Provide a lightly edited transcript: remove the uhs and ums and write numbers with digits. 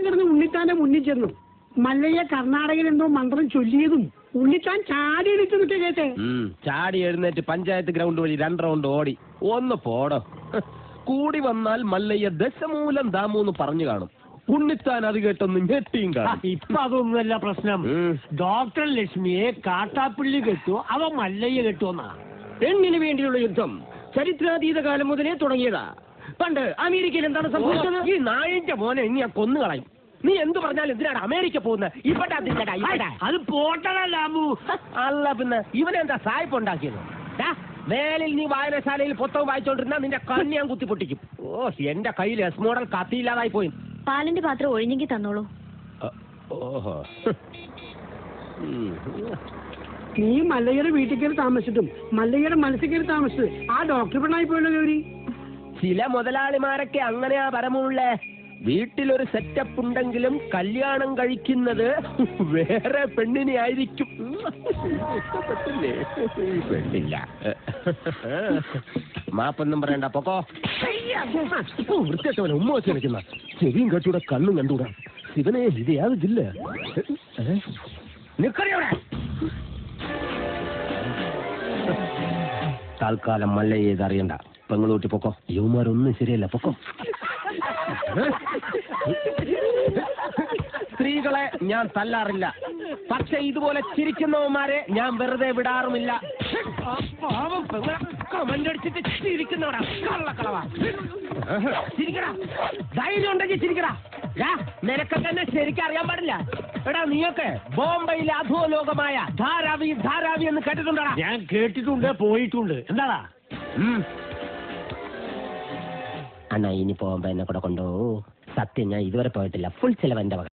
കിടന്ന് ഉണ്ണിത്താന്റെ മുന്നിൽ ചെന്നു. മല്ലയ്യ കർണാടകയിൽ എന്തോ മന്ത്രം ചൊല്ലിയതും ഉണ്ണിത്താൻ ചാടി എഴുന്നേറ്റ് നിൽക്കുക കേട്ടെ. ചാടി എഴുന്നേറ്റ് പഞ്ചായത്ത് ഗ്രൗണ്ട് വഴി 2 റൗണ്ട് ഓടി. ഒന്ന് പോടോ. കൂടി വന്നാൽ മല്ലയ്യ ദശമൂലം ദാമൂന്ന് പറഞ്ഞു കാണും. ഉണ്ണിത്താൻ അത് കേട്ടൊന്ന് ഞെട്ടിയും കാണും. ഇപ്പൊ അതൊന്നുമല്ല പ്രശ്നം. ഡോക്ടർ ലക്ഷ്മിയെ കാട്ടാപ്പിള്ളി കെട്ടുവോ അവ മല്ലയ്യ കെട്ടുവോന്നാ. പെണ്ണിന് വേണ്ടിയുള്ള യുദ്ധം ചരിത്രാതീത കാലം മുതലേ തുടങ്ങിയതാ. പണ്ട് അമേരിക്കയിൽ എന്താണ് സംഭവിച്ചത്? ഈ നായിന്റെ മോനെ ഇനി ഞാൻ കൊന്നുകളയും. നീ എന്ത് പറഞ്ഞാലും എന്തിനാണ് അമേരിക്ക പോകുന്നത്? ഇവിടെ അത് പോട്ടലാമു. അല്ല പിന്നെ ഇവനെന്താ സായിപ്പ് ഉണ്ടാക്കിയത്? വേലിൽ നീ വായനശാലയിൽ പുസ്തകം വായിച്ചോണ്ടിരുന്ന നിന്റെ കണ്ണ് ഞാൻ കുത്തിപ്പൊട്ടിക്കും. ഓ, എന്റെ കയ്യിൽ എസ് മോഡൽ കത്തിയില്ലാതായി പോയി. പാലിന്റെ പാത്രം ഒഴിഞ്ഞെങ്കിൽ തന്നോളൂ. ഓഹോ, നീ മല്ലയ്യയുടെ വീട്ടിൽ കയറി താമസിച്ചിട്ടും മല്ലയ്യയുടെ മനസ്സിൽ കയറി താമസിച്ചത് ആ ഡോക്ടർ പെണ്ണായി പോയല്ലോ ഗൗരി. ചില മുതലാളിമാരൊക്കെ അങ്ങനെയാ പരമുള്ളേ. വീട്ടിലൊരു സെറ്റപ്പ് ഉണ്ടെങ്കിലും കല്യാണം കഴിക്കുന്നത് വേറെ പെണ്ണിനെ ആയിരിക്കും. ഇഷ്ടപ്പെട്ടില്ലേ? പെണ്ണില്ല. മാപ്പൊന്നും പറയണ്ട, പൊക്കോ. വൃത്തിയായിട്ടവനെ ഉമ്മ വെച്ച് കളിക്കുന്ന ചെവിയും കേട്ടൂടെ കണ്ണും കണ്ടൂടാ. ശിവനെ, ഇത് യാതില്ല. നിക്കറിയോടെ തൽക്കാലം മല്ലയെ ഇതറിയണ്ട. പെങ്ങളൂട്ടി പൊക്കോ. യുവമാരൊന്നും ശരിയല്ല, പൊക്കോ. സ്ത്രീകളെ ഞാൻ തല്ലാറില്ല, പക്ഷെ ഇതുപോലെ ചിരിക്കുന്നവന്മാരെ ഞാൻ വെറുതെ വിടാറുമില്ല. കമന്റടിച്ചിട്ട് ചിരിക്കുന്നവടാ കള്ളക്കളവാ. ചിരിക്കടാ, ധൈര്യം ഉണ്ടെങ്കിൽ ചിരിക്കടാ. നിനക്കൊക്കെ തന്നെ ശരിക്കും അറിയാൻ പാടില്ല. എടാ, നീയൊക്കെ ബോംബെയിലെ അധോലോകമായ ധാരാവി ധാരാവി എന്ന് കേട്ടിട്ടുണ്ടാ? ഞാൻ കേട്ടിട്ടുണ്ട്, പോയിട്ടുണ്ട്. എന്താടാ അണ്ണാ, ഇനി പോകുമ്പോ എന്നെ കൂടെ കൊണ്ടുപോകൂ. സത്യം, ഞാൻ ഇതുവരെ പോയിട്ടില്ല. ഫുൾ ചെലവ് എന്റെ വക.